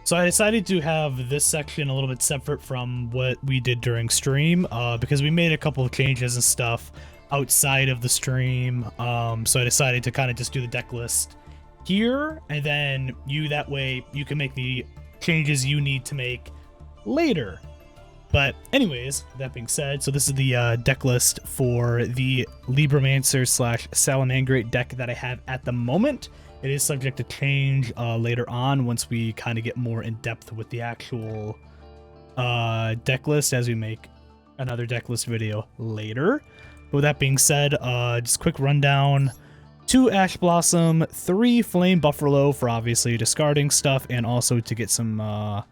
So I decided to have this section a little bit separate from what we did during stream, because we made a couple of changes and stuff outside of the stream. So I decided to kind of just do the deck list here, and then that way you can make the changes you need to make later. But anyways, that being said, so this is the deck list for the Libromancer / Salamangreat deck that I have at the moment. It is subject to change later on once we kind of get more in depth with the actual deck list as we make another deck list video later. But with that being said, just quick rundown. 2 Ash Blossom, 3 Flame Buffalo for obviously discarding stuff and also to get some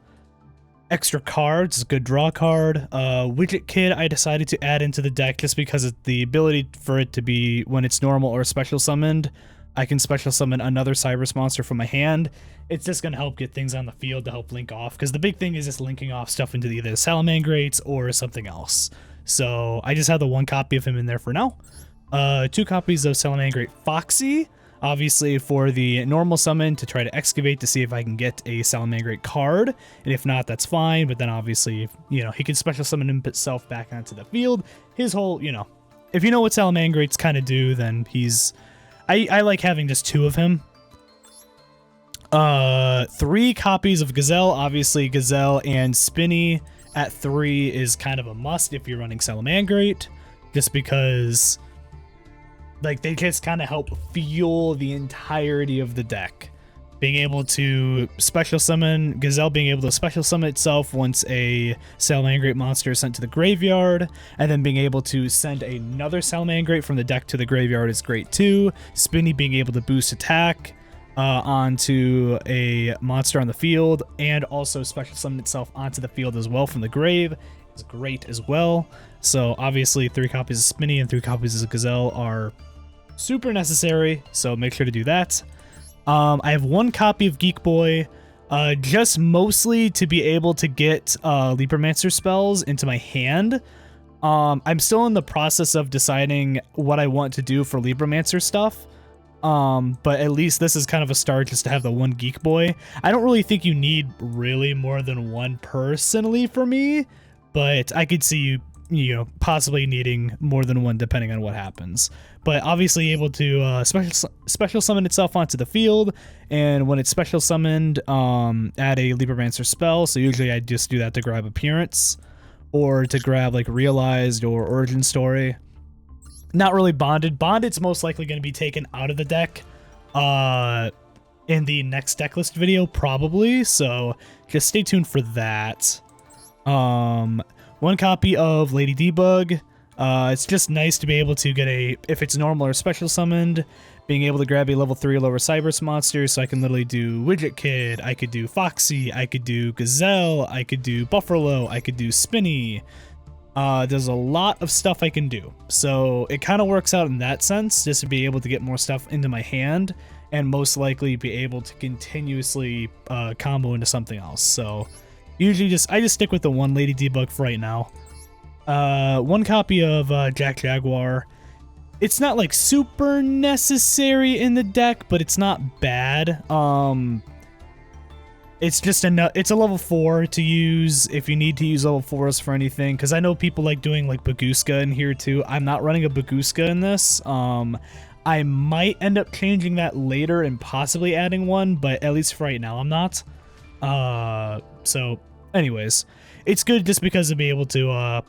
extra cards. It's a good draw card. Widget Kid I decided to add into the deck just because of the ability for it to be when it's normal or special summoned. I can special summon another Cybers monster from my hand. It's just going to help get things on the field to help link off, because the big thing is just linking off stuff into either Salamangreats or something else. So I just have the 1 copy of him in there for now. 2 copies of Salamangreat Foxy, obviously for the normal summon to try to excavate to see if I can get a Salamangreat card, and if not, that's fine. But then obviously, you know, he can special summon himself back onto the field. His whole, you know, if you know what Salamangrates kind of do, then he's... I like having just 2 of him. 3 copies of Gazelle. Obviously, Gazelle and Spinny at 3 is kind of a must if you're running Salamangreat, just because, like, they just kind of help fuel the entirety of the deck. Being able to special summon, Gazelle being able to special summon itself once a Salamangreat monster is sent to the graveyard, and then being able to send another Salamangreat from the deck to the graveyard is great too. Spinny being able to boost attack onto a monster on the field, and also special summon itself onto the field as well from the grave is great as well. So obviously 3 copies of Spinny and 3 copies of Gazelle are super necessary, so make sure to do that. I have 1 copy of Geek Boy, just mostly to be able to get Libromancer spells into my hand. I'm still in the process of deciding what I want to do for Libromancer stuff, but at least this is kind of a start just to have the 1 Geek Boy. I don't really think you need really more than 1 personally for me, but I could see you know, possibly needing more than 1 depending on what happens. But obviously able to special summon itself onto the field, and when it's special summoned, add a Libromancer spell. So usually I just do that to grab Appearance, or to grab like Realized or Origin Story. Not really Bonded. Bonded's most likely going to be taken out of the deck in the next deck list video, probably. So just stay tuned for that. 1 copy of Lady Debug. It's just nice to be able to get if it's normal or special summoned, being able to grab a level 3 or lower Cybers monster, so I can literally do Widget Kid, I could do Foxy, I could do Gazelle, I could do Buffalo, I could do Spinny. There's a lot of stuff I can do, so it kind of works out in that sense, just to be able to get more stuff into my hand, and most likely be able to continuously combo into something else. So usually I just stick with the 1 Lady Debug for right now. 1 copy of Jack Jaguar. It's not like super necessary in the deck, but it's not bad. It's just it's a level 4 to use if you need to use level 4s for anything, because I know people like doing like Baguska in here too. I'm not running a Baguska in this. I might end up changing that later and possibly adding 1, but at least for right now I'm not. So anyways, it's good just because to be able to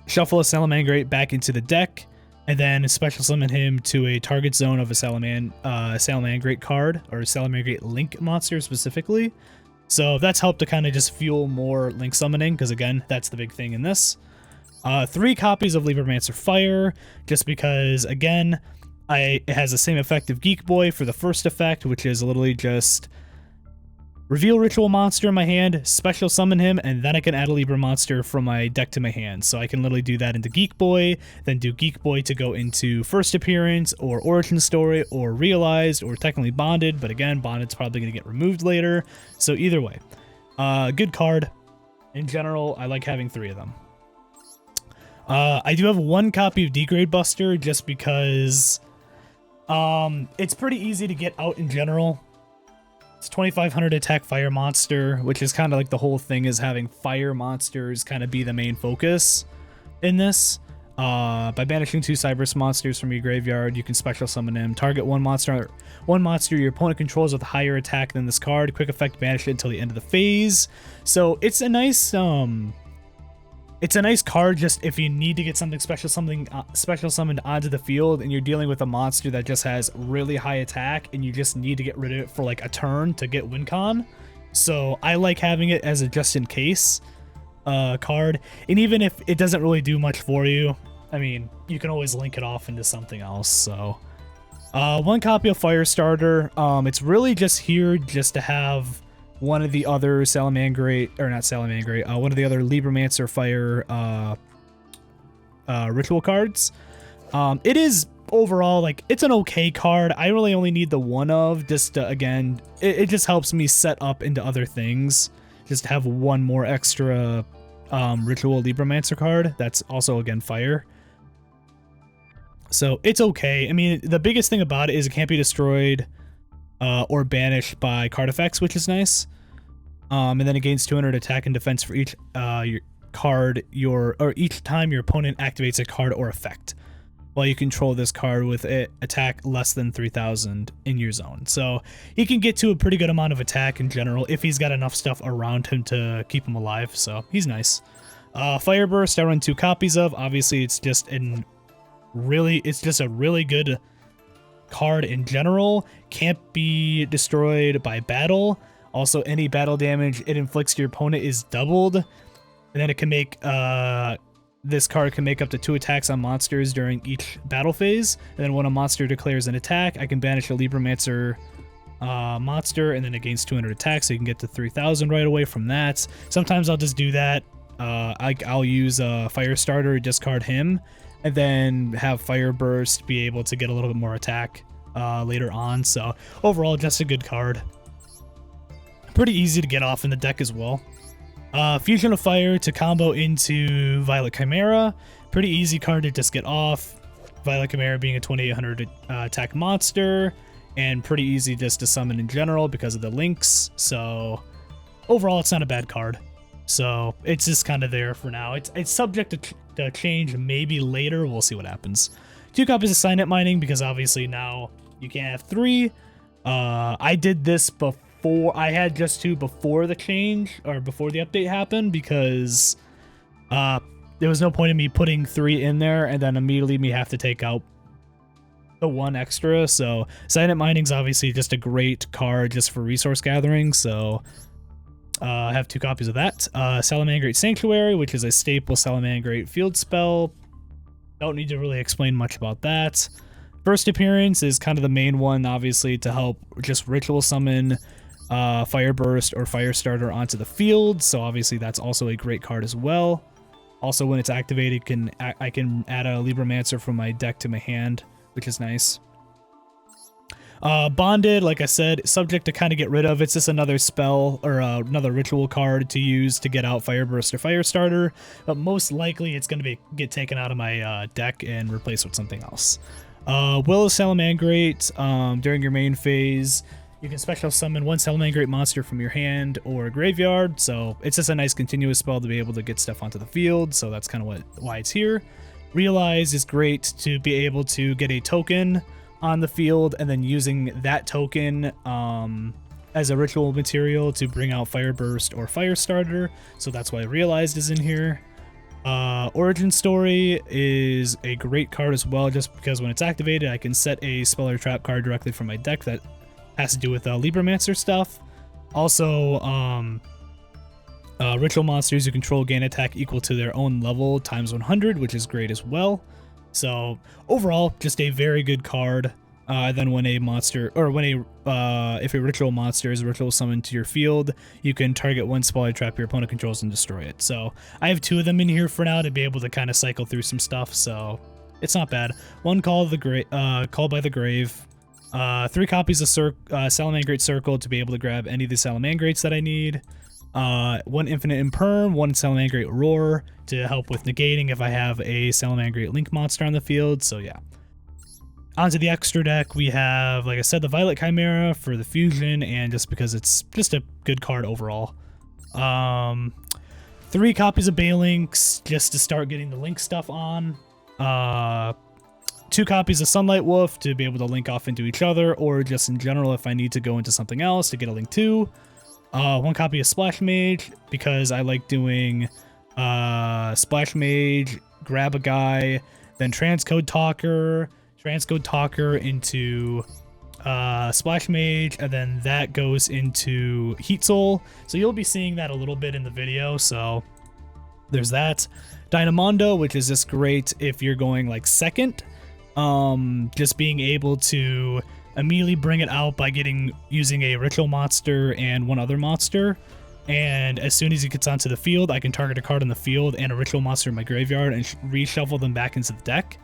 shuffle a Salamangreat back into the deck, and then special summon him to a target zone of a Salamangreat card, or Salamangreat Link monster specifically. So that's helped to kind of just fuel more Link summoning, because again, that's the big thing in this. 3 copies of Libromancer Fire, just because, again, it has the same effect of Geek Boy for the first effect, which is literally just reveal Ritual Monster in my hand, special summon him, and then I can add a Libromancer from my deck to my hand. So I can literally do that into Geek Boy, then do Geek Boy to go into First Appearance, or Origin Story, or Realized, or technically Bonded, but again, Bonded's probably going to get removed later. So either way, good card. In general, I like having 3 of them. I do have 1 copy of Degrade Buster, just because it's pretty easy to get out in general. It's 2500 attack fire monster, which is kind of like the whole thing is having fire monsters kind of be the main focus in this. By banishing 2 Cyberus monsters from your graveyard, you can special summon them. Target one monster your opponent controls with higher attack than this card. Quick effect, banish it until the end of the phase. So it's a nice card just if you need to get something special summoned onto the field and you're dealing with a monster that just has really high attack and you just need to get rid of it for like a turn to get win con. So I like having it as a just in case card, and even if it doesn't really do much for you, I mean, you can always link it off into something else. So 1 copy of Firestarter. It's really just here just to have one of the other Salamangreat, or not Salamangreat, one of the other Libromancer Fire ritual cards. It is overall, like, it's an okay card. I really only need the one of, just to, again, it just helps me set up into other things. Just to have one more extra ritual Libromancer card that's also, again, fire. So it's okay. I mean, the biggest thing about it is it can't be destroyed or banished by card effects, which is nice. And then it gains 200 attack and defense for each each time your opponent activates a card or effect, while you control this card with an attack less than 3,000 in your zone. So he can get to a pretty good amount of attack in general if he's got enough stuff around him to keep him alive. So he's nice. Fireburst, I run 2 copies of. Obviously, it's just a really good card in general. Can't be destroyed by battle. Also, any battle damage it inflicts to your opponent is doubled. And then it can make this card can make up to 2 attacks on monsters during each battle phase. And then when a monster declares an attack, I can banish a Libromancer monster, and then it gains 200 attacks, so you can get to 3,000 right away from that. Sometimes I'll just do that. I'll use Firestarter, discard him, and then have Fireburst be able to get a little bit more attack later on. So overall, just a good card. Pretty easy to get off in the deck as well. Fusion of Fire to combo into Violet Chimera. Pretty easy card to just get off. Violet Chimera being a 2800 attack monster, and pretty easy just to summon in general because of the links. So overall, it's not a bad card. So it's just kind of there for now. It's subject to change maybe later. We'll see what happens. 2 copies of Signet Mining because obviously now you can't have 3. I did this before. I had just 2 before the change, or before the update happened, because there was no point in me putting 3 in there and then immediately me have to take out the 1 extra. So Signet Mining's obviously just a great card just for resource gathering. So I have 2 copies of that. Salamangreat Sanctuary, which is a staple Salamangreat field spell. Don't need to really explain much about that. First appearance is kind of the main one, obviously, to help just ritual summon Fireburst or Firestarter onto the field. So obviously that's also a great card as well. Also, when it's activated, I can add a Libromancer from my deck to my hand, which is nice. Bonded, like I said, subject to kind of get rid of. It's just another spell or another ritual card to use to get out Fireburst or Firestarter, but most likely it's going to get taken out of my deck and replaced with something else. Will of Salamangreat, during your main phase, you can special summon 1 Salamangreat monster from your hand or graveyard, so it's just a nice continuous spell to be able to get stuff onto the field, so that's kind of why it's here. Realize is great to be able to get a token on the field, and then using that token as a ritual material to bring out Fireburst or Firestarter, so that's why Realized is in here. Origin Story is a great card as well, just because when it's activated, I can set a spell or trap card directly from my deck that has to do with Libromancer stuff. Also, ritual monsters you control gain attack equal to their own level times 100, which is great as well. So overall, just a very good card. Then when a monster, or when if a ritual monster is ritual summoned to your field, you can target 1 spell or trap your opponent controls and destroy it. So I have 2 of them in here for now to be able to kind of cycle through some stuff. So it's not bad. 1 Call by the Grave. 3 copies of Salamangreat Circle to be able to grab any of the Salamangreats that I need. 1 Infinite Imperm, 1 Salamangreat Roar to help with negating if I have a Salamangreat Link monster on the field. So yeah. Onto the extra deck, we have, like I said, the Violet Chimera for the fusion, and just because it's just a good card overall. 3 copies of Balinks just to start getting the link stuff on. 2 copies of Sunlight Wolf to be able to link off into each other, or just in general if I need to go into something else to get a link to. 1 copy of Splash Mage because I like doing Splash Mage, grab a guy, then Transcode Talker into Splash Mage, and then that goes into Heat Soul. So you'll be seeing that a little bit in the video, so there's that. Dynamondo, which is just great if you're going like second. Just being able to immediately bring it out by using a Ritual Monster and 1 other monster. And as soon as it gets onto the field, I can target a card on the field and a Ritual Monster in my graveyard and reshuffle them back into the deck.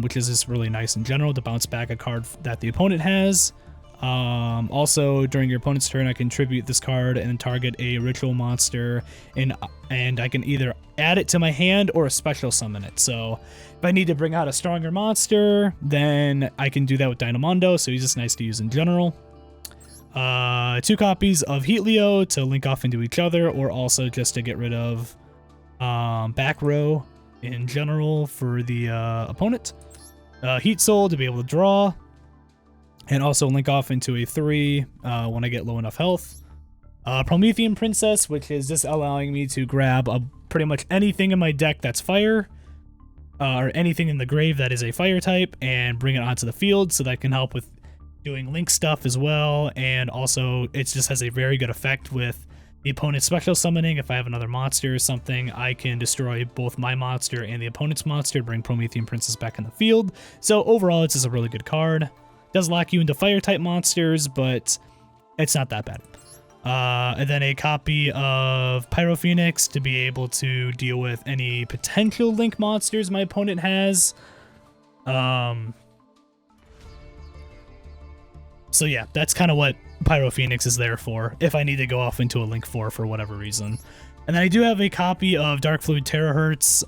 Which is just really nice in general to bounce back a card that the opponent has. Also, during your opponent's turn, I can tribute this card and target a Ritual Monster, and I can either add it to my hand or a special summon it. So if I need to bring out a stronger monster, then I can do that with Dynamondo, so he's just nice to use in general. 2 copies of Heatleo to link off into each other, or also just to get rid of back row in general for the opponent. Heat Soul to be able to draw, and also link off into a 3 when I get low enough health. Promethean Princess, which is just allowing me to grab pretty much anything in my deck that's fire, or anything in the grave that is a fire type, and bring it onto the field, so that can help with doing link stuff as well. And also it just has a very good effect with the opponent's special summoning. If I have another monster or something, I can destroy both my monster and the opponent's monster to bring Promethean Princess back in the field. So overall, it's just a really good card. Does lock you into fire type monsters, but it's not that bad. And then a copy of Pyro Phoenix to be able to deal with any potential link monsters my opponent has. So yeah, that's kind of what Pyro Phoenix is there for, if I need to go off into a link for whatever reason. And then I do have a copy of Dark Fluid Terahertz.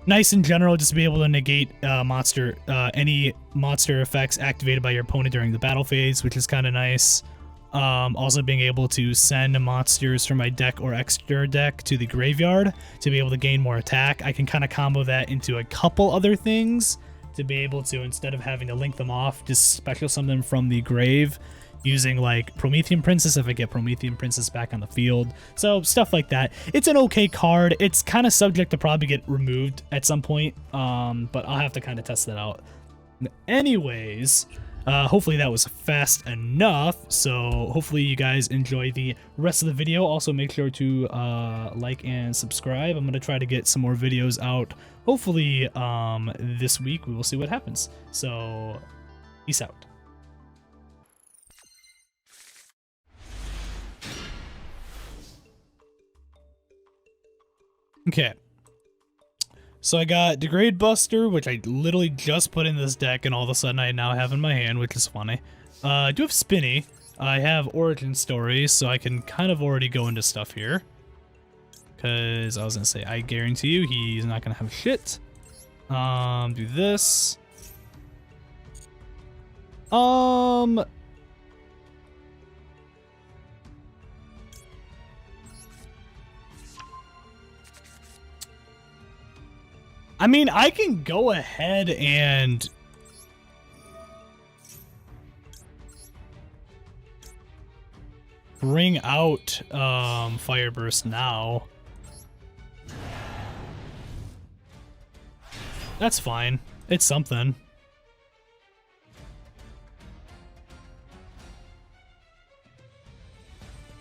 Nice in general, just to be able to negate any monster effects activated by your opponent during the battle phase, which is kind of nice. Also being able to send monsters from my deck or extra deck to the graveyard to be able to gain more attack. I can kind of combo that into a couple other things to be able to, instead of having to link them off, just special summon them from the grave using like Promethean Princess if I get Promethean Princess back on the field. So stuff like that. It's an okay card. It's kind of subject to probably get removed at some point, but I'll have to kind of test that out. Anyways, hopefully that was fast enough. So hopefully you guys enjoy the rest of the video. Also make sure to like and subscribe. I'm going to try to get some more videos out hopefully this week. We will see what happens. So peace out. Okay, so I got Degrade Buster, which I literally just put in this deck, and all of a sudden I now have in my hand, which is funny. I do have Spinny. I have Origin Stories, so I can kind of already go into stuff here. Because I was going to say, I guarantee you he's not going to have shit. Do this. I mean, I can go ahead and bring out Fireburst now. That's fine. It's something.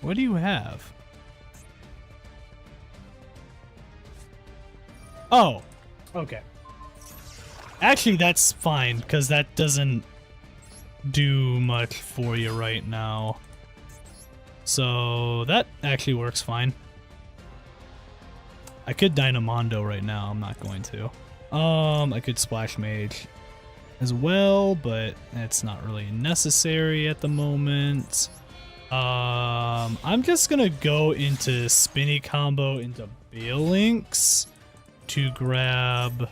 What do you have? Oh. Okay. Actually, that's fine, because that doesn't do much for you right now. So that actually works fine. I could Dynamondo right now. I'm not going to. I could Splash Mage as well, but it's not really necessary at the moment. I'm just gonna go into Spinny combo into Balinks to grab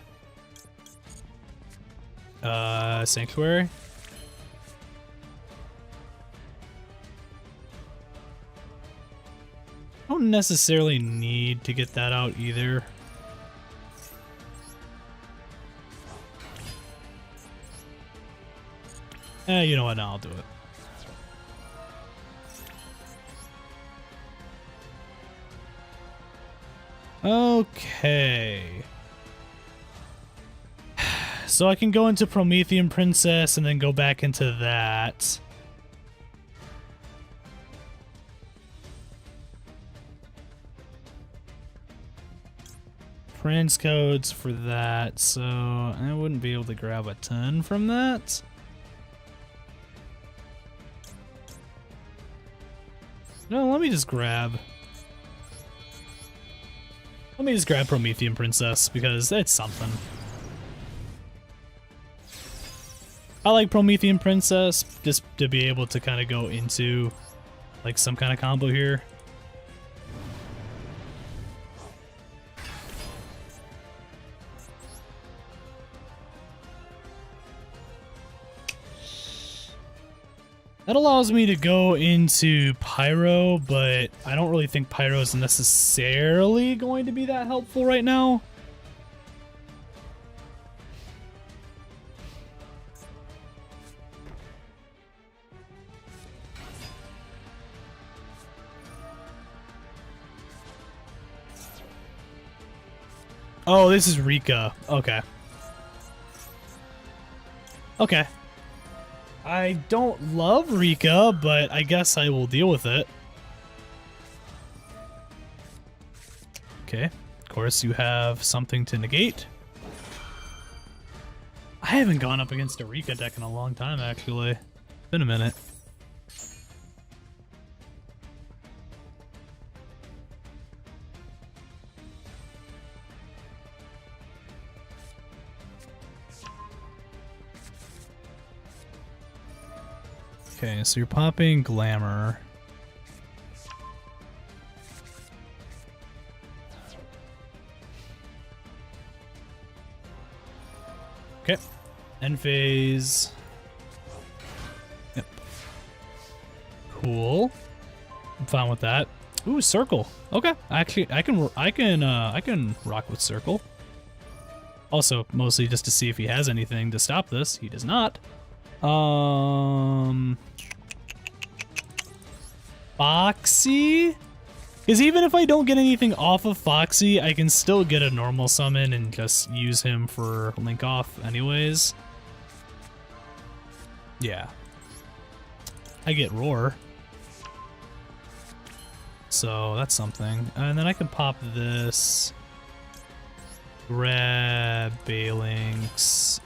Sanctuary. I don't necessarily need to get that out either. You know what? Now I'll do it. Okay. So I can go into Promethean Princess and then go back into that. Prince codes for that, so I wouldn't be able to grab a ton from that. No, let me just grab Promethean Princess because it's something. I like Promethean Princess just to be able to kind of go into like some kind of combo here. That allows me to go into Pyro, but I don't really think Pyro is necessarily going to be that helpful right now. Oh, this is Rika. Okay. Okay. I don't love Rika, but I guess I will deal with it. Okay, of course you have something to negate. I haven't gone up against a Rika deck in a long time, actually. It's been a minute. Okay, so you're popping Glamour. Okay. End phase. Yep. Cool. I'm fine with that. Ooh, Circle. Okay. Actually, I can rock with Circle. Also, mostly just to see if he has anything to stop this. He does not. Foxy? Because even if I don't get anything off of Foxy, I can still get a normal summon and just use him for Link Off anyways. Yeah. I get Roar. So that's something. And then I can pop this. Grab Balinks.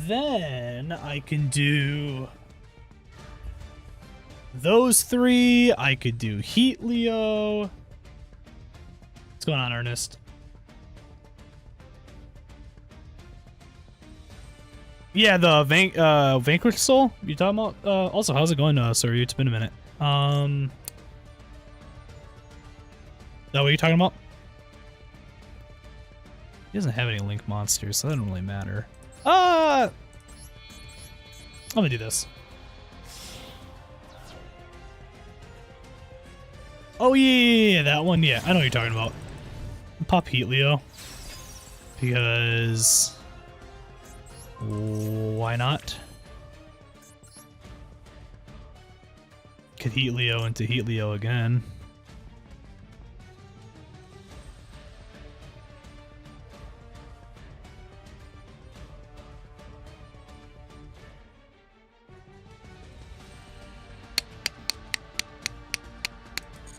Then I can do those three. I could do Heat Leo. What's going on, Ernest? Yeah, the Vanquish Soul you talking about? Also, how's it going, sorry, it's been a minute. Is that what you're talking about? He doesn't have any Link monsters, so that doesn't really matter. I'm gonna do this. Oh yeah, that one. Yeah, I know what you're talking about. Pop Heat Leo. Because why not? Could Heat Leo into Heat Leo again.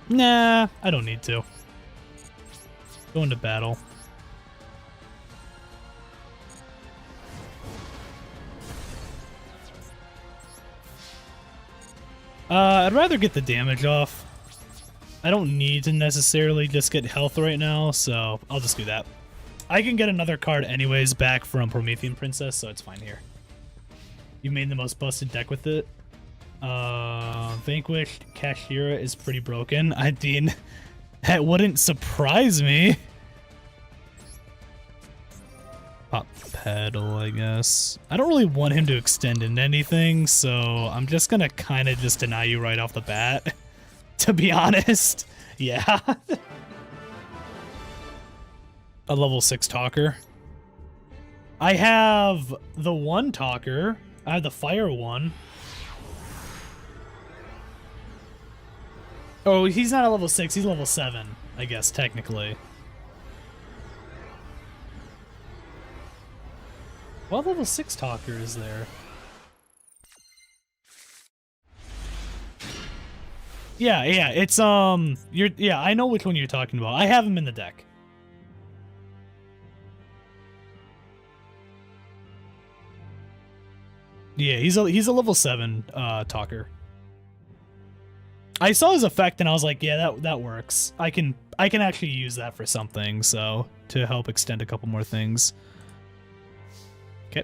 Nah, I don't need to. Go into battle. I'd rather get the damage off. I don't need to necessarily just get health right now, so I'll just do that. I can get another card anyways back from Promethean Princess, so it's fine here. You made the most busted deck with it. Vanquished Kashira is pretty broken. I mean, that wouldn't surprise me. Pop Pedal, I guess. I don't really want him to extend into anything, so I'm just gonna kind of just deny you right off the bat, to be honest. Yeah. A level 6 talker. I have the 1 talker. I have the fire one. Oh, he's not a level 6, he's level 7, I guess, technically. What level 6 talker is there? Yeah, it's, yeah, I know which one you're talking about. I have him in the deck. Yeah, he's a level 7, talker. I saw his effect and I was like, yeah, that works. I can actually use that for something, so, to help extend a couple more things. Okay.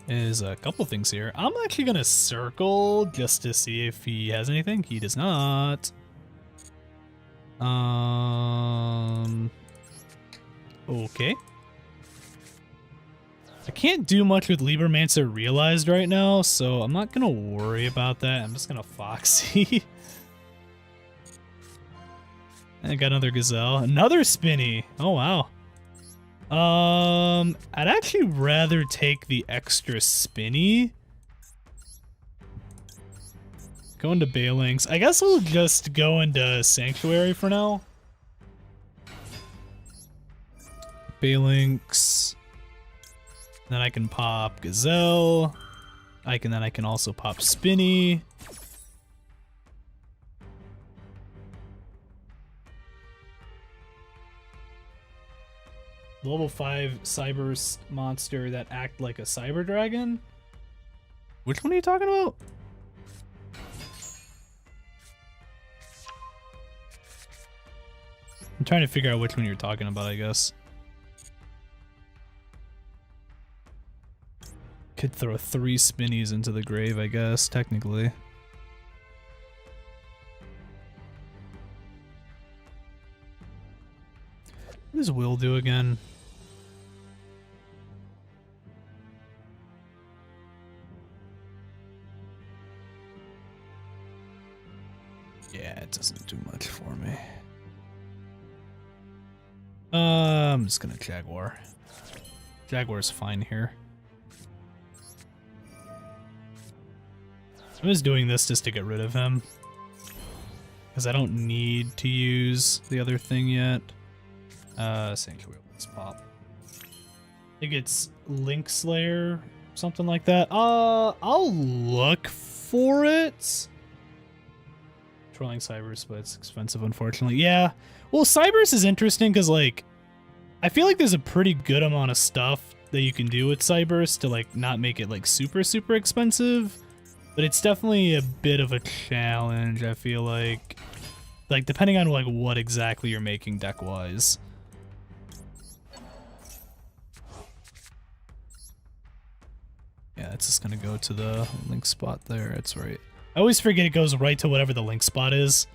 There's a couple things here. I'm actually gonna circle just to see if he has anything. He does not. Okay. I can't do much with Libromancer realized right now, so I'm not gonna worry about that. I'm just gonna Foxy. I got another Gazelle. Another Spinny. Oh, wow. I'd actually rather take the extra Spinny. Go into Balinks. I guess we'll just go into Sanctuary for now. Balinks. Then I can pop Gazelle. Then I can also pop Spinny. Level 5 cyber monster that act like a cyber dragon? Which one are you talking about? I'm trying to figure out which one you're talking about, I guess. Could throw 3 Spinnies into the grave, I guess, technically. What does Will do again? Yeah, it doesn't do much for me. I'm just gonna Jaguar. Jaguar's fine here. I'm just doing this just to get rid of him. Because I don't need to use the other thing yet. Sanctuary, let's pop. I think it's Link Slayer, something like that. I'll look for it. Trolling Cybers, but it's expensive, unfortunately. Yeah, well, Cybers is interesting because, like, I feel like there's a pretty good amount of stuff that you can do with Cybers to, like, not make it, like, super expensive. But it's definitely a bit of a challenge, I feel like. Like, depending on, like, what exactly you're making deck-wise. Yeah, it's just gonna go to the link spot there, that's right. I always forget it goes right to whatever the link spot is.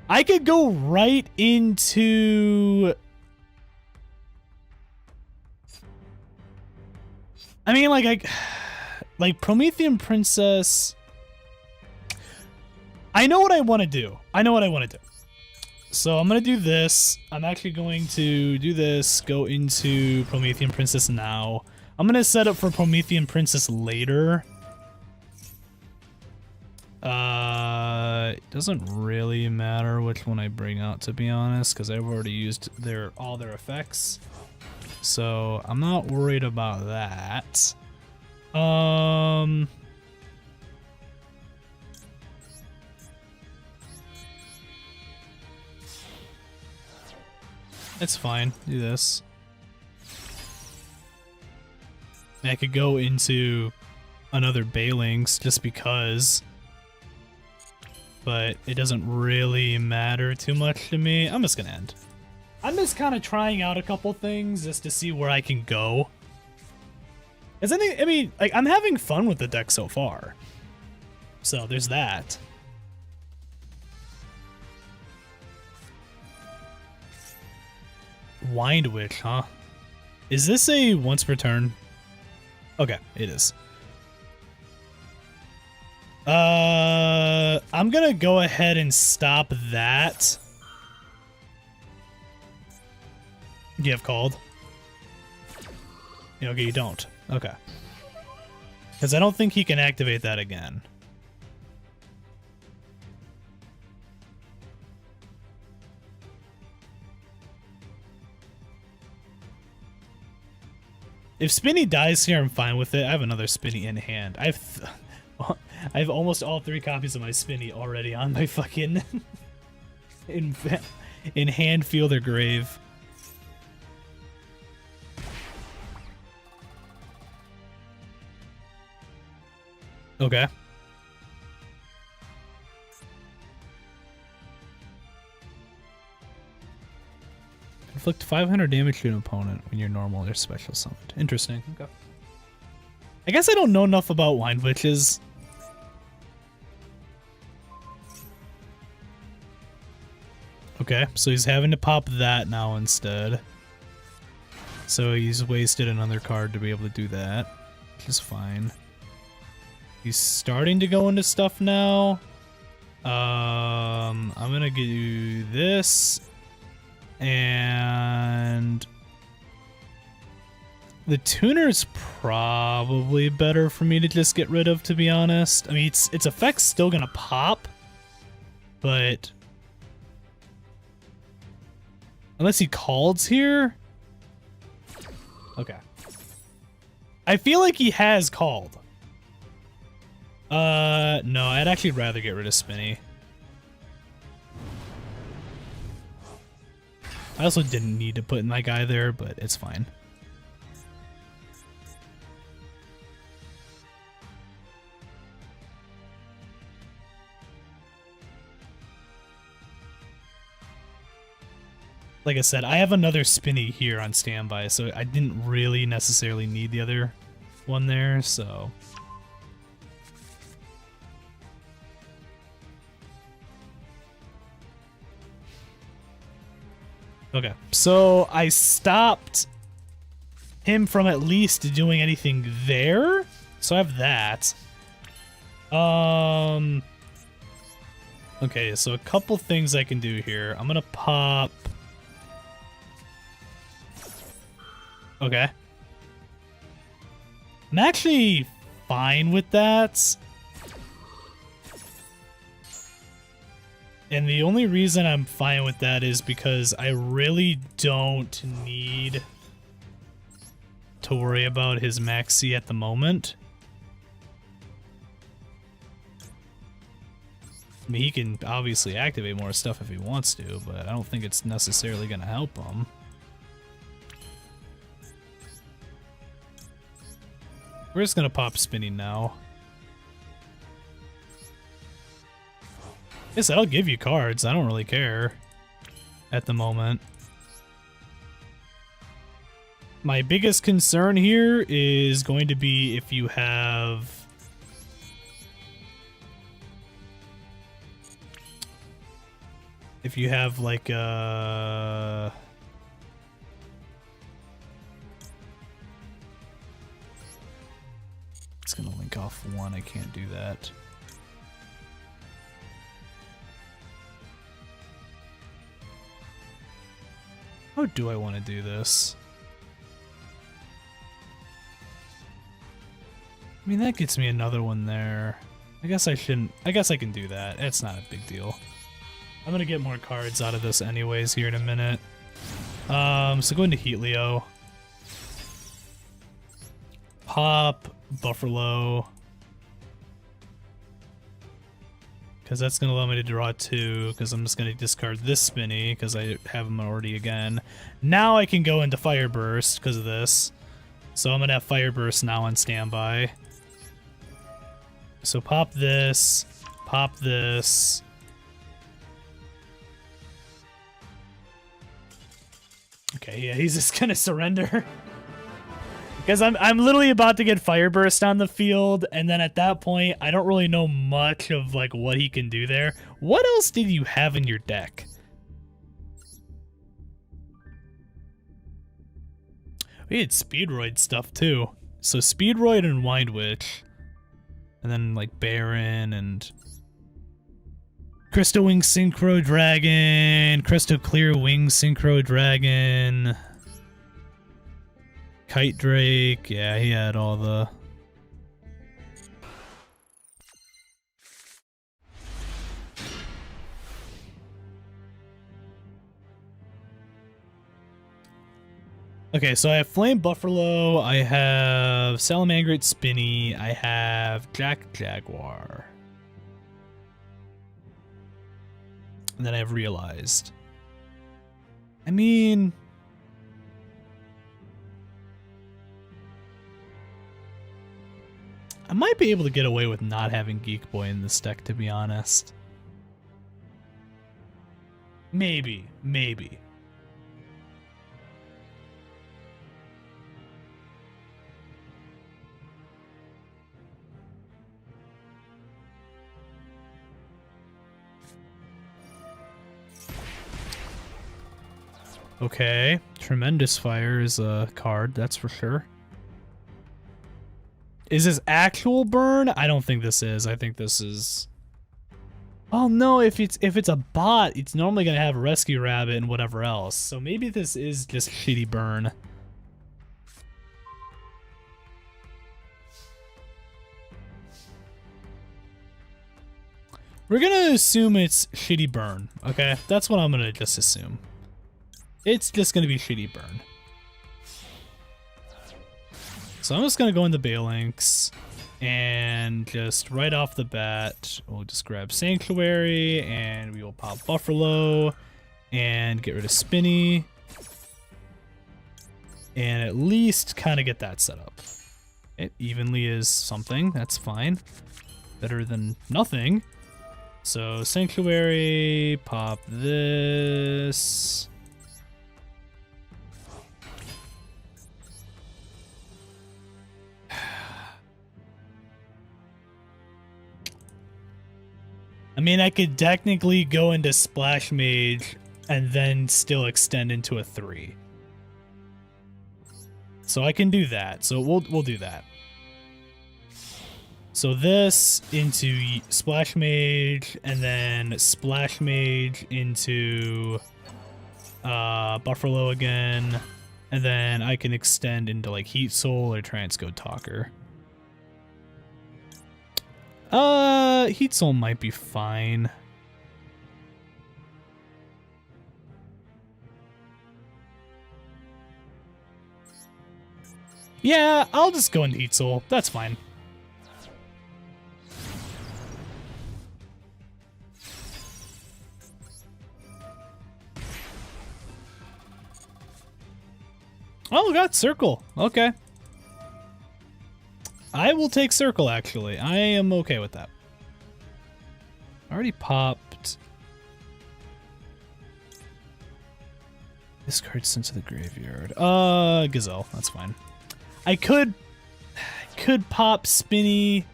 I could go right into... I mean, like Promethean Princess... I know what I want to do. So I'm going to do this. I'm actually going to do this, go into Promethean Princess now. I'm going to set up for Promethean Princess later. It doesn't really matter which one I bring out, to be honest, because I've already used all their effects. So I'm not worried about that. It's fine. Do this. I could go into another Balinks just because, but it doesn't really matter too much to me. I'm just gonna end. I'm just kind of trying out a couple things just to see where I can go. Cause I mean, like, I'm having fun with the deck so far. So there's that. Wind Witch, huh? Is this a once per turn? Okay, it is. I'm gonna go ahead and stop that. You have called? Okay, you don't. Okay. Because I don't think he can activate that again. If Spinny dies here, I'm fine with it. I have another Spinny in hand. I have almost all 3 copies of my Spinny already on my fucking in hand, field, or grave. Okay. Inflict 500 damage to an opponent when you're normal or special summoned. Interesting. Okay. I guess I don't know enough about Wine Witches. Okay, so he's having to pop that now instead. So he's wasted another card to be able to do that, which is fine. He's starting to go into stuff now. I'm gonna do this. And the tuner's probably better for me to just get rid of, to be honest. I mean, its effect's still gonna pop, but unless he calls here. Okay. I feel like he has called. No, I'd actually rather get rid of Spinny. I also didn't need to put my guy there, but it's fine. Like I said, I have another Spinny here on standby, so I didn't really necessarily need the other one there, so... Okay, so I stopped him from at least doing anything there, so I have that. Okay, so a couple things I can do here. I'm gonna pop... Okay. I'm actually fine with that. And the only reason I'm fine with that is because I really don't need to worry about his maxi at the moment. I mean, he can obviously activate more stuff if he wants to, but I don't think it's necessarily going to help him. We're just going to pop Spinny now. I said I'll give you cards. I don't really care at the moment. My biggest concern here is going to be if you have... If you have like a... It's gonna link off one. I can't do that. How do I want to do this? I mean, that gets me another one there. I guess I shouldn't... I guess I can do that. It's not a big deal. I'm gonna get more cards out of this anyways here in a minute. So go into Heatleo. Pop Buffalo. Because that's going to allow me to draw 2, because I'm just going to discard this Spinny, because I have them already again. Now I can go into Fire Burst because of this. So I'm going to have Fire Burst now on standby. So pop this, pop this. Okay, yeah, he's just going to surrender. Because I'm literally about to get Fire Burst on the field, and then at that point, I don't really know much of like what he can do there. What else did you have in your deck? We had Speedroid stuff too. So Speedroid and Wind Witch. And then like Baron and Crystal Wing Synchro Dragon, Crystal Clear Wing Synchro Dragon, Kite Drake. Yeah, he had all the... Okay, so I have Flame Buffalo, I have Salamangreat Spinny, I have Jack Jaguar. And then I have Realized. I mean... I might be able to get away with not having Geek Boy in this deck, to be honest. Maybe. Okay, Tremendous Fire is a card, that's for sure. Is this actual burn? I don't think this is. I think this is... Oh no, if it's a bot, it's normally gonna have Rescue Rabbit and whatever else. So maybe this is just shitty burn. We're gonna assume it's shitty burn, okay? That's what I'm gonna just assume. It's just gonna be shitty burn. So I'm just gonna go into Balinks and just right off the bat, we'll just grab Sanctuary and we will pop Buffalo and get rid of Spinny and at least kind of get that set up. It evenly is something, that's fine. Better than nothing. So Sanctuary, pop this. I mean, I could technically go into Splash Mage and then still extend into a 3. So I can do that. So we'll do that. So this into Splash Mage and then Splash Mage into Buffalo again. And then I can extend into like Heat Soul or Transcode Talker. Heat Soul might be fine. Yeah, I'll just go into Heat Soul. That's fine. Oh, got Circle. Okay. I will take Circle, actually. I am okay with that. Already popped. This card sent to the graveyard. Gazelle. That's fine. I could pop Spinny,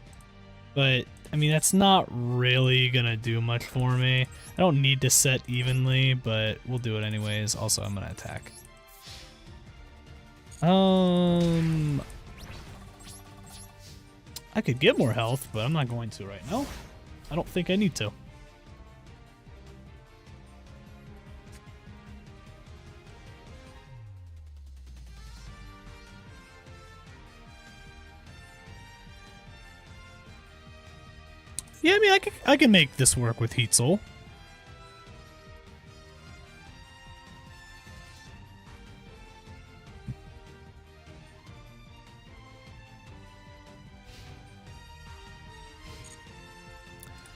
but, I mean, that's not really gonna do much for me. I don't need to set evenly, but we'll do it anyways. Also, I'm gonna attack. I could get more health, but I'm not going to right now. I don't think I need to. Yeah, I mean, I can make this work with Heat Soul.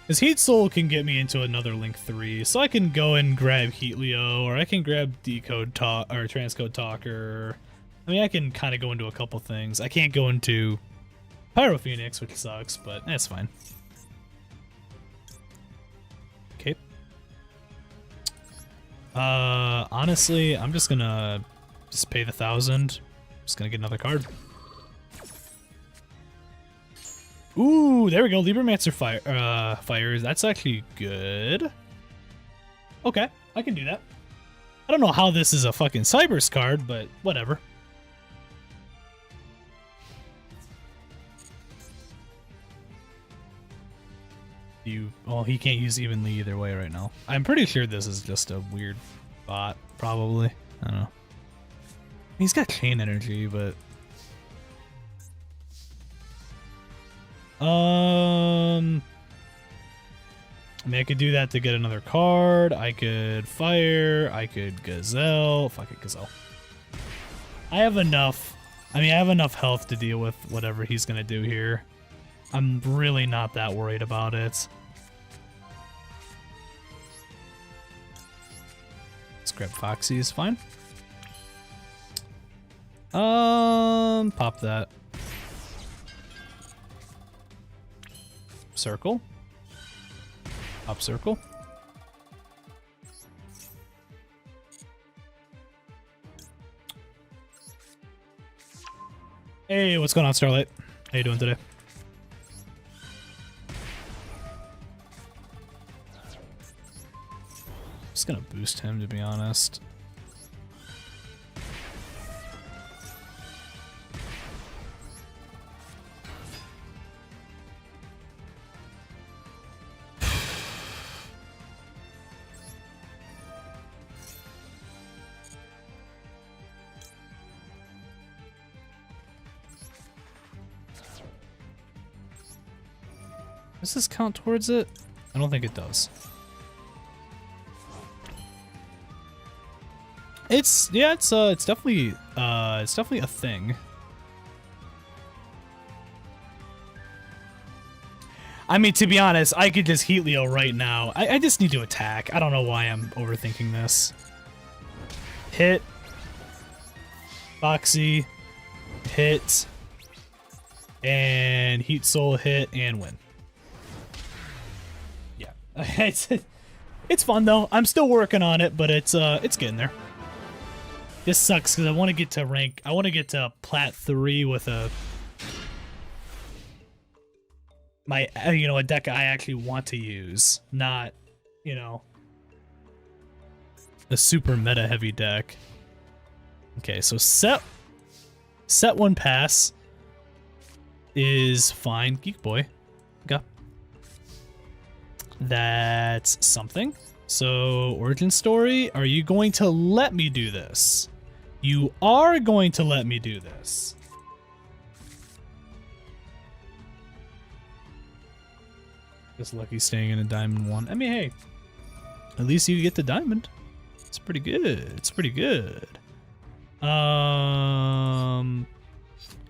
Because Heat Soul can get me into another Link 3, so I can go and grab Heatleo, or I can grab Decode Talk or Transcode Talker. I mean, I can kind of go into a couple things. I can't go into Pyro Phoenix, which sucks, but that's fine. Okay. Honestly, I'm just gonna pay the 1,000. Just gonna get another card. Ooh, there we go. Libromancer fires. That's actually good. Okay, I can do that. I don't know how this is a fucking Cybers card, but whatever. Well, he can't use evenly either way right now. I'm pretty sure this is just a weird bot, probably. I don't know. He's got chain energy, but... I mean, I could do that to get another card. I could fire. I could gazelle. Fuck it, gazelle. I have enough. I mean, I have enough health to deal with whatever he's gonna do here. I'm really not that worried about it. Let's grab Foxy is fine. Pop that. Circle. Up circle. Hey, what's going on, Starlight? How you doing today? Just gonna boost him, to be honest. Does this count towards it? I don't think it does. It's definitely a thing. I mean, to be honest, I could just Heat Leo right now. I just need to attack. I don't know why I'm overthinking this. Hit. Foxy. Hit. And Heat Soul hit and win. It's fun though. I'm still working on it, but it's getting there. This sucks because I want to get to rank. I want to get to Plat 3 with a deck I actually want to use, not a super meta heavy deck. Okay, so set one pass is fine. Geek Boy, go. That's something. So, origin story, are you going to let me do this? You are going to let me do this. Just lucky staying in a diamond 1. I mean, hey, at least you get the diamond. It's pretty good. It's pretty good.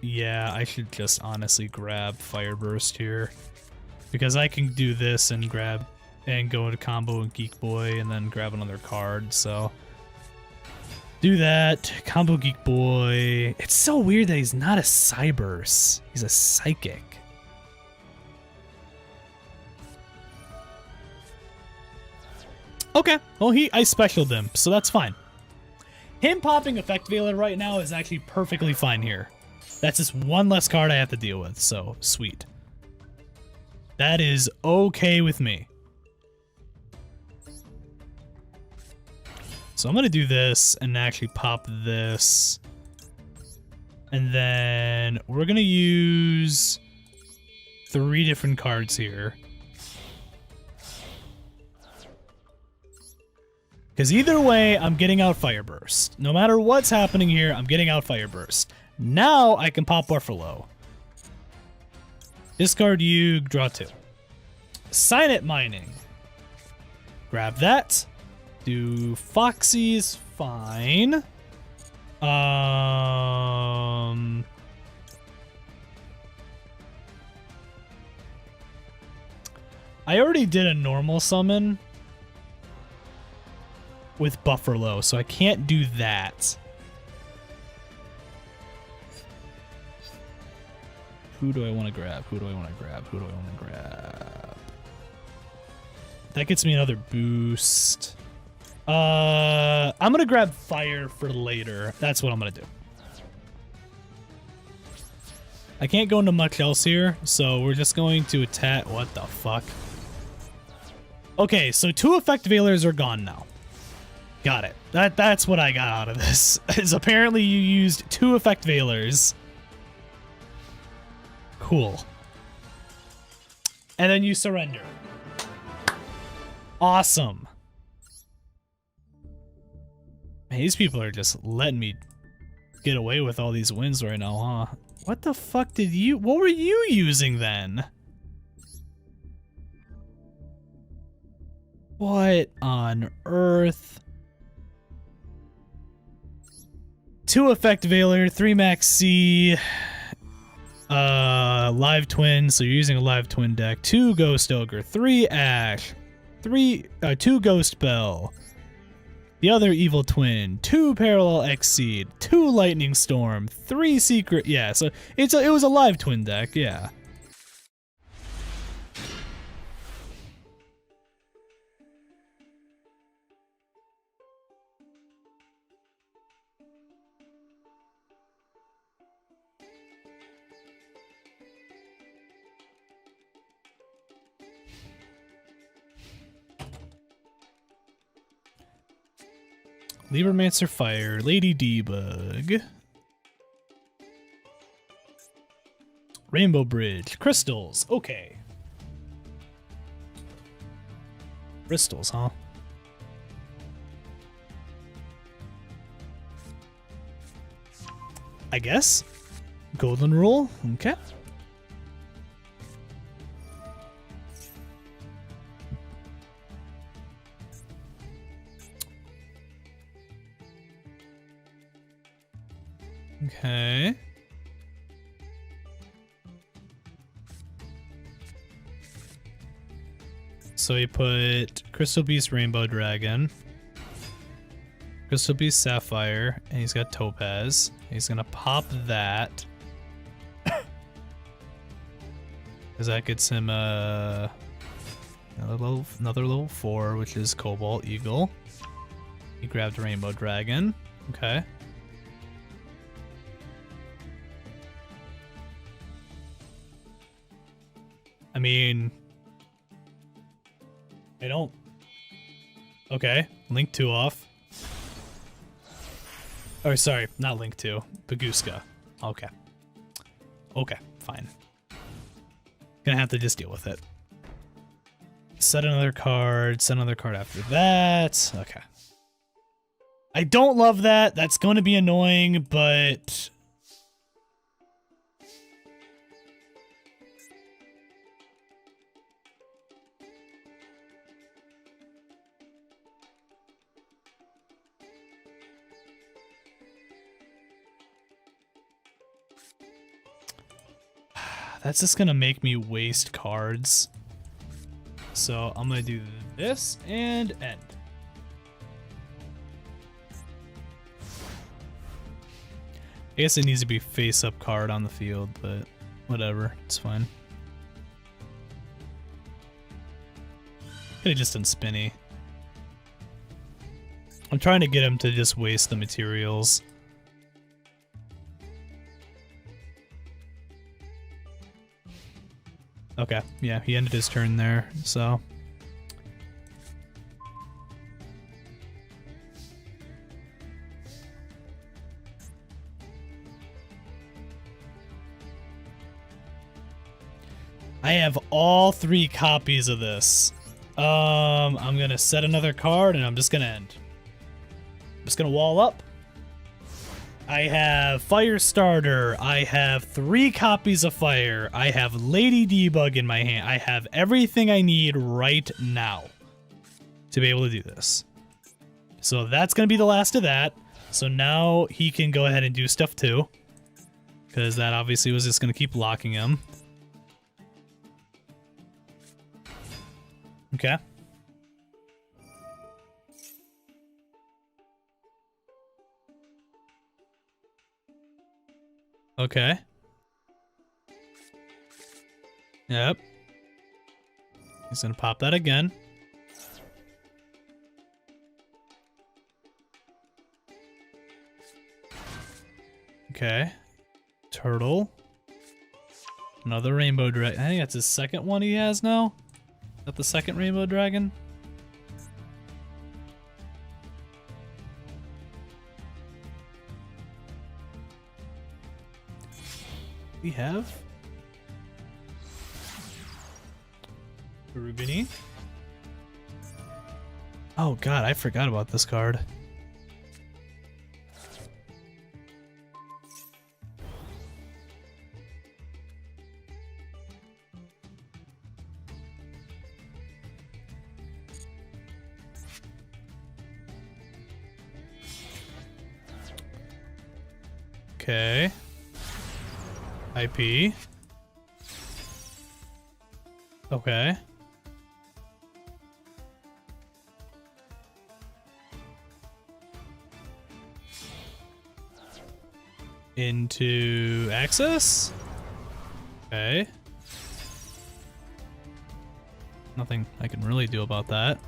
Yeah, I should just honestly grab Fire Burst here. Because I can do this and grab and go into combo and Geek Boy and then grab another card, so do that. Combo Geek Boy. It's so weird that he's not a Cybers. He's a Psychic. Okay, well I specialed him, so that's fine. Him popping Effect Veiler right now is actually perfectly fine here. That's just one less card I have to deal with, so sweet. That is okay with me. So I'm going to do this and actually pop this. And then we're going to use 3 different cards here. Because either way, I'm getting out Fire Burst. No matter what's happening here, I'm getting out Fire Burst. Now I can pop Buffalo. Discard you, draw 2. Signet Mining. Grab that. Do Foxy's fine. I already did a normal summon with Buffalo, so I can't do that. Who do I want to grab? Who do I want to grab? Who do I want to grab? That gets me another boost. I'm going to grab Fire for later. That's what I'm going to do. I can't go into much else here, so we're just going to attack. What the fuck? Okay, so 2 Effect Veilers are gone now. Got it. That's what I got out of this. Is apparently you used 2 Effect Veilers. Cool. And then you surrender. Awesome. Man, these people are just letting me get away with all these wins right now, huh? What the fuck did you... What were you using then? What on earth? 2 Effect Veiler, 3 Max C, Live Twin, so you're using a Live Twin deck, 2 Ghost Ogre, 3 Ash, 2 Ghost Bell, the other Evil Twin, 2 Parallel Exceed, 2 Lightning Storm, 3 Secret, yeah, so it was a Live Twin deck, yeah. Libromancer Fire, Lady Debug, Rainbow Bridge, Crystals, okay. Crystals, huh? I guess. Golden Rule, okay. Okay. So he put Crystal Beast Rainbow Dragon, Crystal Beast Sapphire, and he's got Topaz. He's gonna pop that. Because that gets him another level 4, which is Cobalt Eagle. He grabbed Rainbow Dragon. Okay. I mean, I don't... Okay, Link 2 off. Oh, sorry, not Link 2. Baguska. Okay. Okay, fine. Gonna have to just deal with it. Set another card after that. Okay. I don't love that. That's going to be annoying, but... That's just gonna make me waste cards. So I'm gonna do this and end. I guess it needs to be face-up card on the field, but whatever, it's fine. Could've just done Spinny. I'm trying to get him to just waste the materials. Okay, yeah, he ended his turn there, so... I have all 3 copies of this. I'm gonna set another card and I'm just gonna end. I'm just gonna wall up. I have Firestarter. I have 3 copies of Fire. I have Lady Debug in my hand. I have everything I need right now to be able to do this. So that's going to be the last of that. So now he can go ahead and do stuff too, because that obviously was just going to keep locking him. Okay. Okay. Yep. He's gonna pop that again. Okay. Turtle. Another rainbow dragon. I think that's his second one he has now. Is that the second rainbow dragon? We have Rubini. Oh god, I forgot about this card. Okay. IP. Okay. Into access? Okay. Nothing I can really do about that.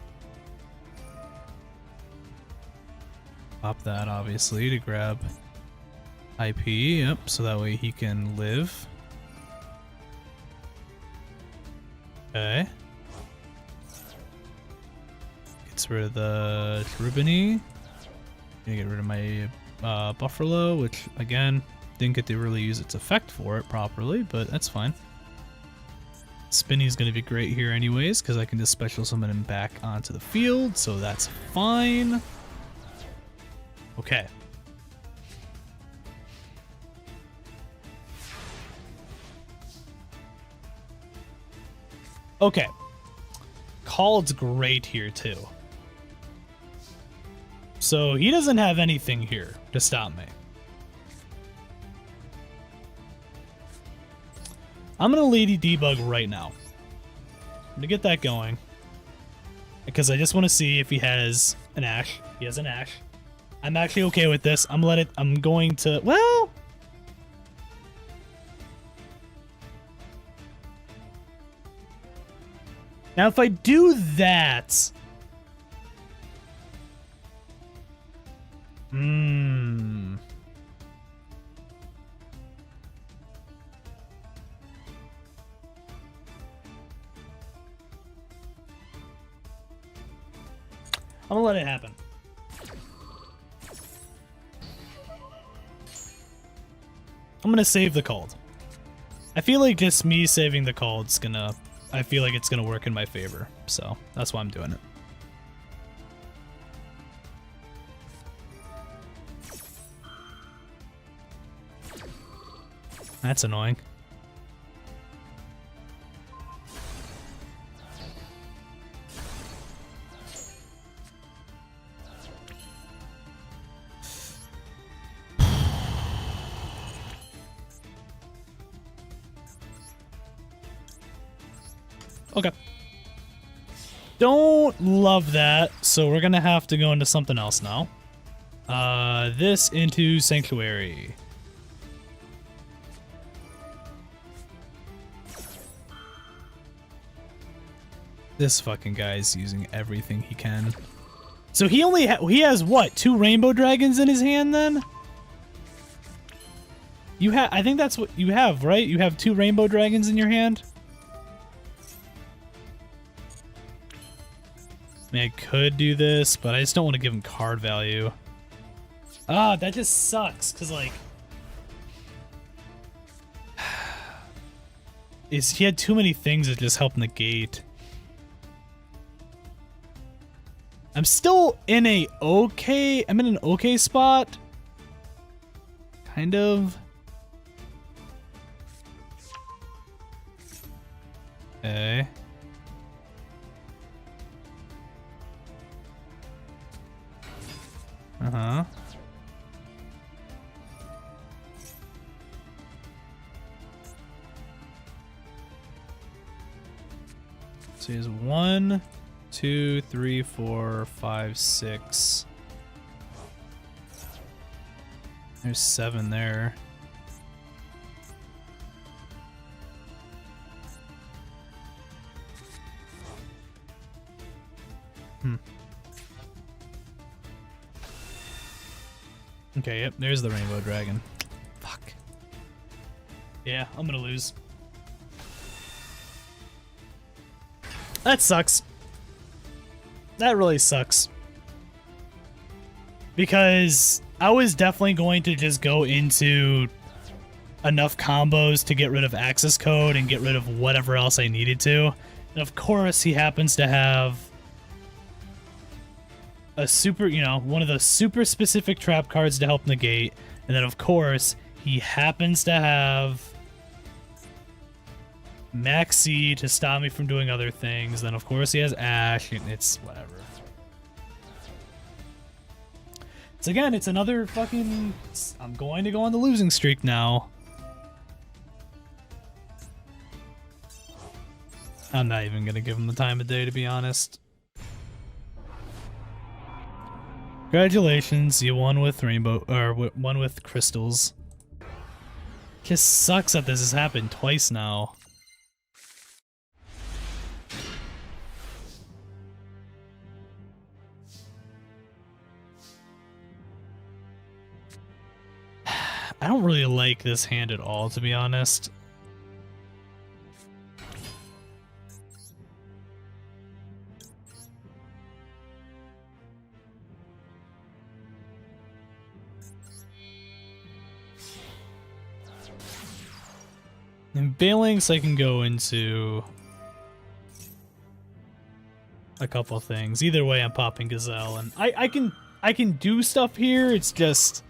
Pop that, obviously, to grab IP, yep, so that way he can live. Okay. Gets rid of the Cherubini. Gonna get rid of my Buffalo, which, again, didn't get to really use its effect for it properly, but that's fine. Spinny's gonna be great here anyways, because I can just special summon him back onto the field, so that's fine. Okay. Okay. Called's great here, too. So he doesn't have anything here to stop me. I'm going to Lady Debug right now. I'm going to get that going. Because I just want to see if he has an Ash. He has an Ash. I'm actually okay with this. I'm going to... Well... Now, if I do that... I'm gonna let it happen. I'm gonna save the Called. I feel like just me saving the Called's gonna... I feel like it's gonna work in my favor, so that's why I'm doing it. That's annoying. Okay. Don't love that, so we're gonna have to go into something else now. This into Sanctuary. This fucking guy's using everything he can. So he only he has what? 2 rainbow dragons in his hand then? You have I think that's what you have, right? You have 2 rainbow dragons in your hand? I mean, I could do this, but I just don't want to give him card value. Ah, that just sucks, because, like... he had too many things that just help negate. I'm still in a okay... I'm in an okay spot. Kind of. Okay. Uh-huh. So he has 1, 2, 3, 4, 5, 6. There's 7 there. Okay, yep, there's the rainbow dragon. Fuck. Yeah, I'm gonna lose. That sucks. That really sucks. Because I was definitely going to just go into enough combos to get rid of access code and get rid of whatever else I needed to. And of course, he happens to have a super, you know, one of the super specific trap cards to help negate. And then, of course, he happens to have Maxi to stop me from doing other things. Then, of course, he has Ash, and it's whatever. So again, it's another fucking... I'm going to go on the losing streak now. I'm not even going to give him the time of day, to be honest. Congratulations, you won with rainbow, or won with crystals. Just sucks that this has happened twice now. I don't really like this hand at all, to be honest. In Phalanx, I can go into a couple things. Either way, I'm popping Gazelle, and I can do stuff here. It's just,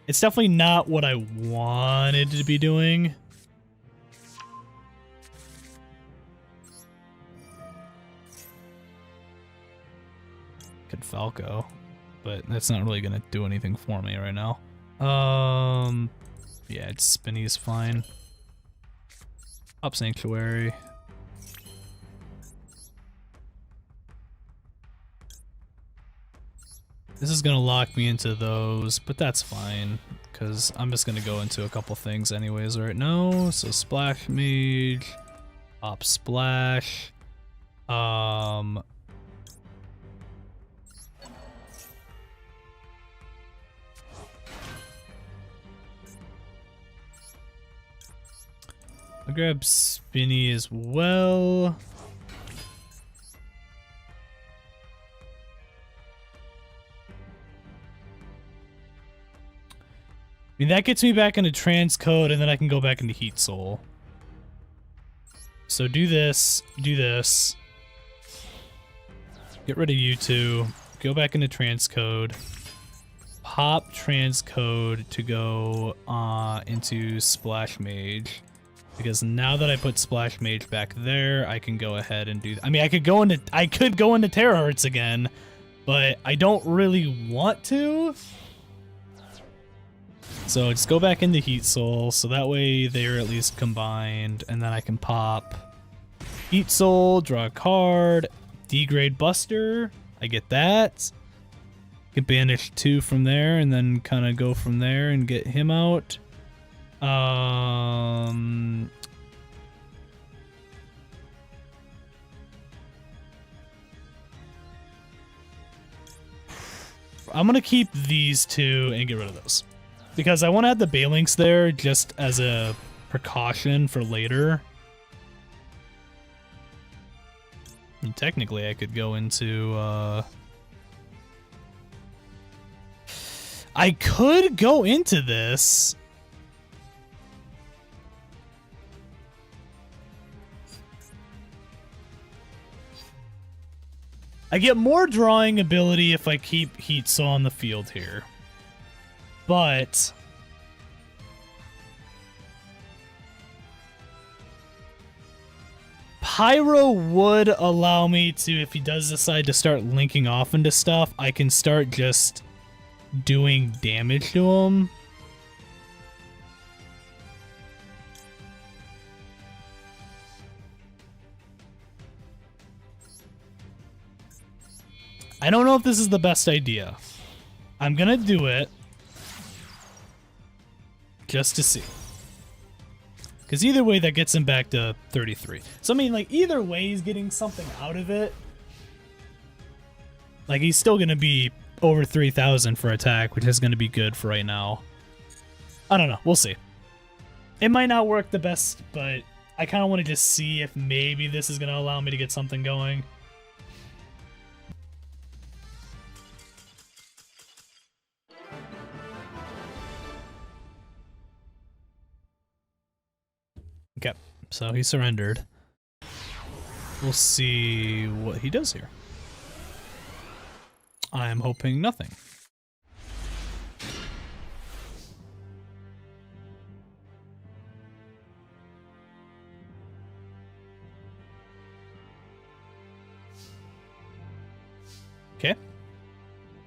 it's definitely not what I wanted to be doing. Could Falco, but that's not really gonna do anything for me right now. Yeah, it's Spinny's fine. Up Sanctuary. This is gonna lock me into those, but that's fine, because I'm just gonna go into a couple things anyways right now. So Splash Mage, Pop Splash, I'll grab Spinny as well. I mean, that gets me back into Transcode, and then I can go back into Heat Soul. So do this, get rid of you two, go back into Transcode, pop Transcode to go into Splash Mage. Because now that I put Splash Mage back there, I can go ahead and do... I mean, I could go into Terra Hearts again, but I don't really want to. So just go back into Heat Soul, so that way they're at least combined, and then I can pop Heat Soul, draw a card, degrade Buster, I get that. Can banish 2 from there, and then kind of go from there and get him out. I'm gonna keep these 2 and get rid of those. Because I want to add the Phalanx there just as a precaution for later. And technically I could go into I could go into this. I get more drawing ability if I keep Heat Soul on the field here. But Pyro would allow me to, if he does decide to start linking off into stuff, I can start just doing damage to him. I don't know if this is the best idea. I'm gonna do it just to see. Because either way, that gets him back to 33. So, I mean, like, either way, he's getting something out of it. Like, he's still gonna be over 3,000 for attack, which is gonna be good for right now. I don't know. We'll see. It might not work the best, but I kind of want to just see if maybe this is gonna allow me to get something going. Okay, so he surrendered. We'll see what he does here. I'm hoping nothing. Okay.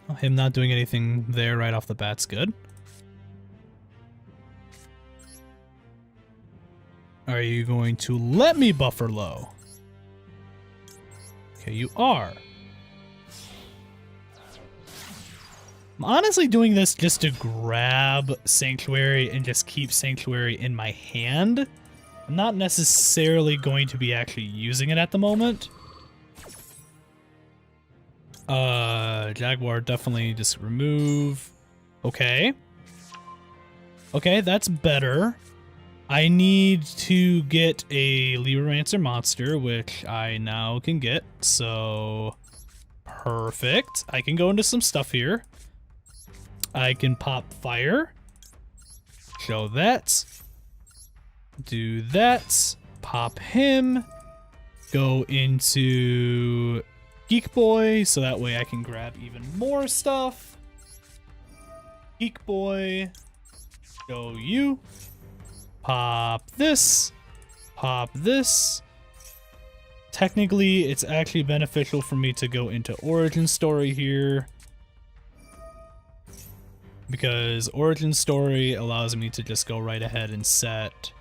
Well, him not doing anything there right off the bat's good. Are you going to let me buffer low? Okay, you are. I'm honestly doing this just to grab Sanctuary and just keep Sanctuary in my hand. I'm not necessarily going to be actually using it at the moment. Jaguar definitely just remove. Okay. Okay, that's better. I need to get a Libromancer monster, which I now can get, so perfect. I can go into some stuff here. I can pop fire. Show that. Do that. Pop him. Go into Geek Boy, so that way I can grab even more stuff. Geek Boy. Show you. Pop this. Pop this. Technically, it's actually beneficial for me to go into Origin Story here, because Origin Story allows me to just go right ahead and set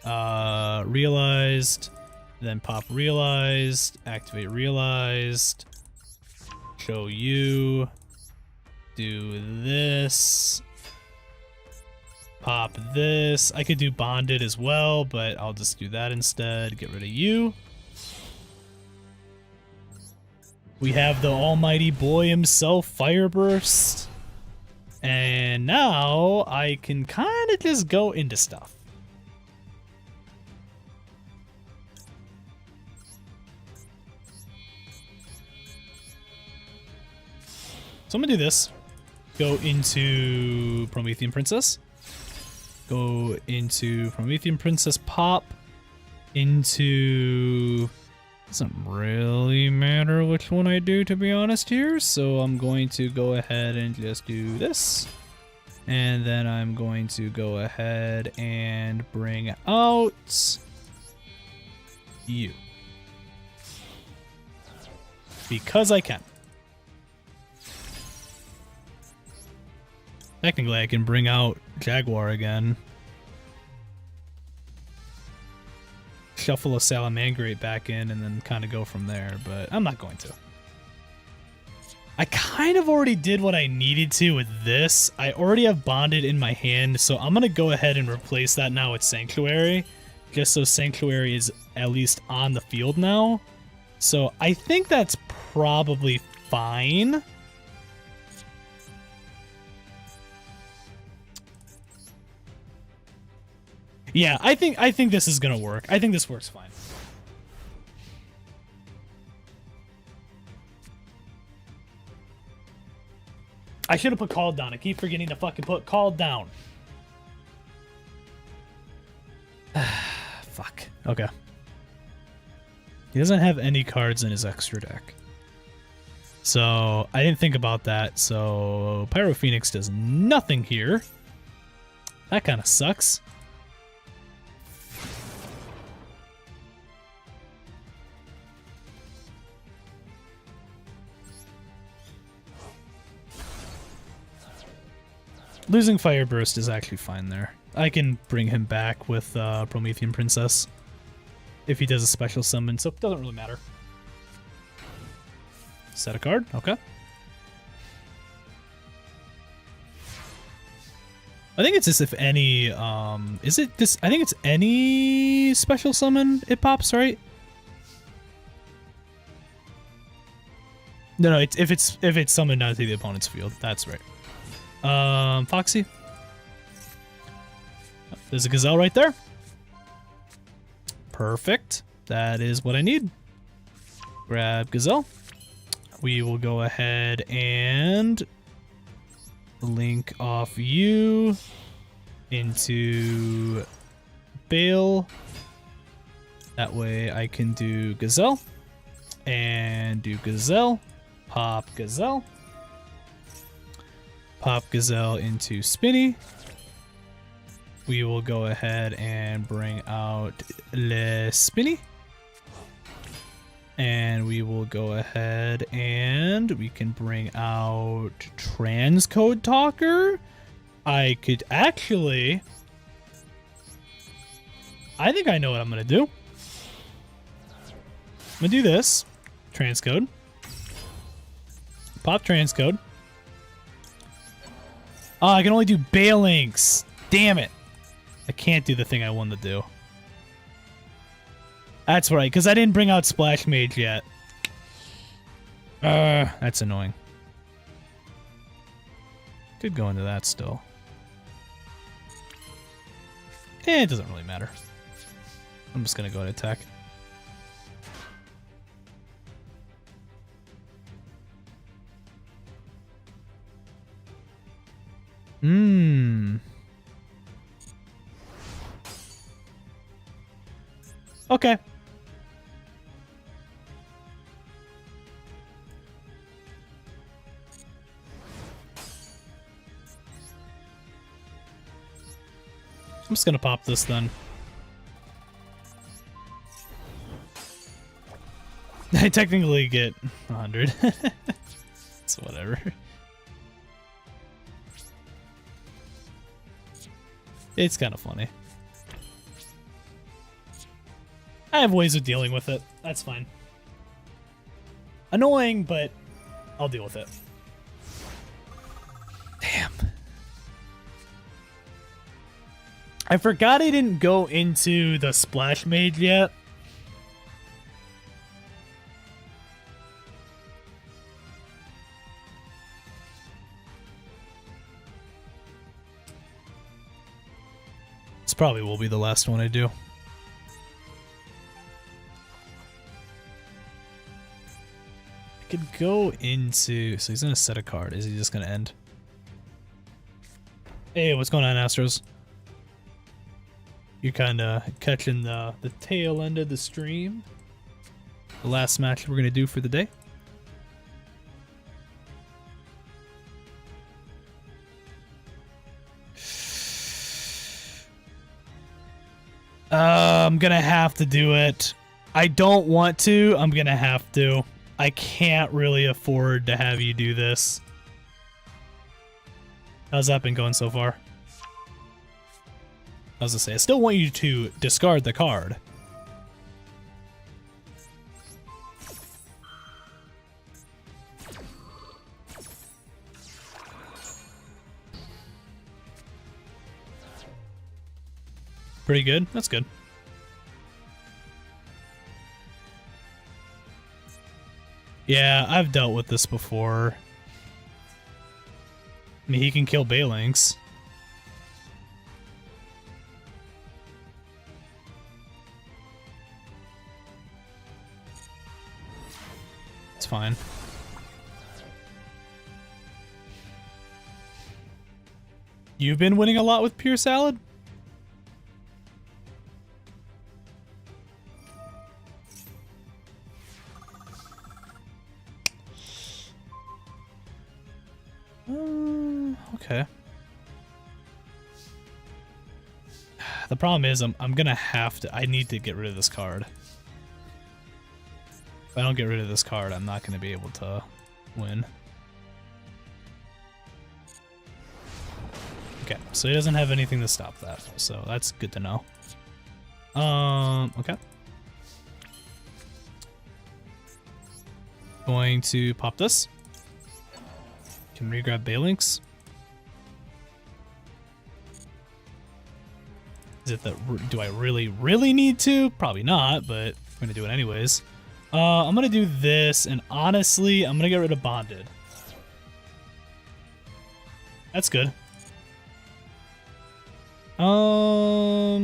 Realized, then pop Realized, activate Realized, show you, do this, pop this. I could do Bonded as well, but I'll just do that instead. Get rid of you. We have the almighty boy himself, Fireburst. And now I can kind of just go into stuff. So I'm gonna do this. Go into Promethean Princess. Go into Promethean Princess, pop into... Doesn't really matter which one I do, to be honest here. So I'm going to go ahead and just do this. And then I'm going to go ahead and bring out you. Because I can. Technically, I can bring out Jaguar again. Shuffle a Salamangreat back in and then kind of go from there, but I'm not going to. I kind of already did what I needed to with this. I already have Bonded in my hand, so I'm going to go ahead and replace that now with Sanctuary, just so Sanctuary is at least on the field now. So I think that's probably fine. Yeah, I think this is gonna work. I think this works fine. I should have put Called Down. I keep forgetting to fucking put Called Down. Fuck. Okay. He doesn't have any cards in his extra deck. So, I didn't think about that. So, Pyro Phoenix does nothing here. That kind of sucks. Losing Fire Burst is actually fine there. I can bring him back with Promethean Princess if he does a special summon, so it doesn't really matter. Set a card, okay. I think it's just if any, is it this? I think it's any special summon it pops, right? No, it's if it's summoned onto the opponent's field. That's right. Foxy. There's a Gazelle right there. Perfect. That is what I need. Grab Gazelle. We will go ahead and link off you into Bale. That way I can do Gazelle and do Gazelle. Pop Gazelle. Pop Gazelle into Spinny. We will go ahead and bring out Le Spinny. And we will go ahead and we can bring out Transcode Talker. I could actually... I think I know what I'm going to do. I'm going to do this. Transcode. Pop Transcode. Oh, I can only do Balinks. Damn it. I can't do the thing I wanted to do. That's right, because I didn't bring out Splash Mage yet. That's annoying. Could go into that still. It doesn't really matter. I'm just going to go to attack. Okay. I'm just gonna pop this then. I technically get 100. So whatever. It's kind of funny. I have ways of dealing with it. That's fine. Annoying, but I'll deal with it. Damn. I forgot I didn't go into the Splash Mage yet. This probably will be the last one I do. I could go into... So he's gonna set a card. Is he just gonna end? Hey, what's going on, Astros? You're kind of catching the tail end of the stream. The last match we're gonna do for the day. I'm gonna have to do it. I don't want to. I'm gonna have to. I can't really afford to have you do this. How's that been going so far? I was gonna say, I still want you to discard the card. Pretty good. That's good. Yeah, I've dealt with this before. I mean, he can kill Balinks. It's fine. You've been winning a lot with Pure Salad? Okay. The problem is I'm gonna have to... I need to get rid of this card. If I don't get rid of this card, I'm not gonna be able to win. Okay, so he doesn't have anything to stop that, so that's good to know. Okay. Going to pop this. Can re-grab Balinks. Is it that... Do I really need to? Probably not, but I'm gonna do it anyways. I'm gonna do this, and honestly, I'm gonna get rid of Bonded. That's good. I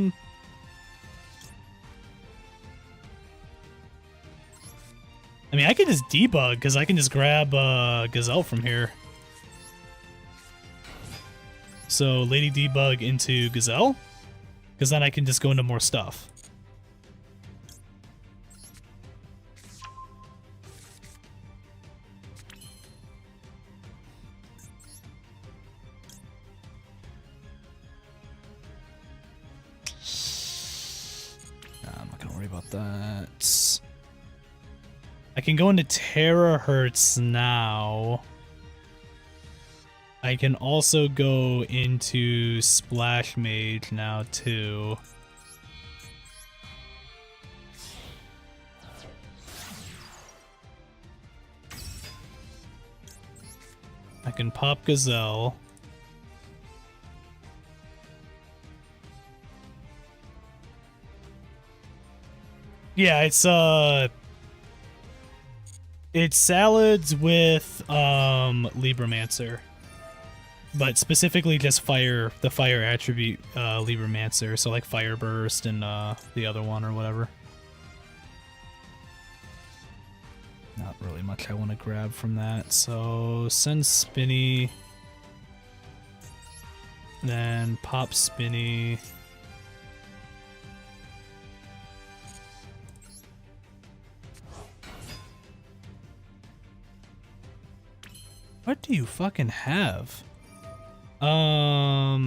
mean, I can just debug, because I can just grab Gazelle from here. So, Lady Debug into Gazelle, because then I can just go into more stuff. about that. I can go into Terahertz now. I can also go into Splash Mage now too. I can pop Gazelle. Yeah, it's salads with Libromancer. But specifically just the fire attribute Libromancer, so like Fire Burst and the other one or whatever. Not really much I want to grab from that, so send Spinny, then pop Spinny. What do you fucking have? Oh,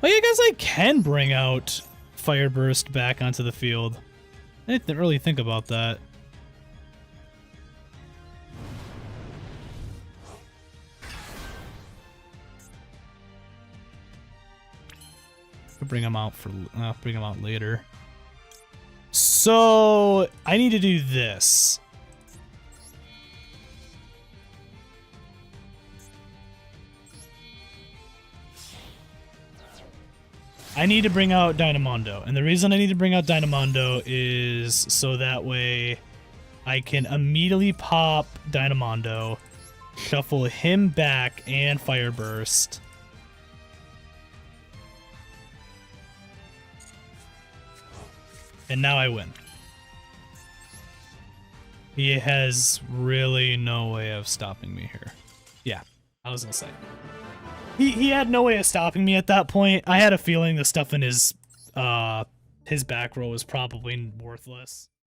yeah, I guess I can bring out Fire Burst back onto the field. I didn't really think about that. Could bring him out later. So I need to do this. I need to bring out Dynamondo, and the reason I need to bring out Dynamondo is so that way I can immediately pop Dynamondo, shuffle him back, and Fire Burst. And now I win. He has really no way of stopping me here. Yeah, I was gonna say. He had no way of stopping me at that point. I had a feeling the stuff in his back row was probably worthless.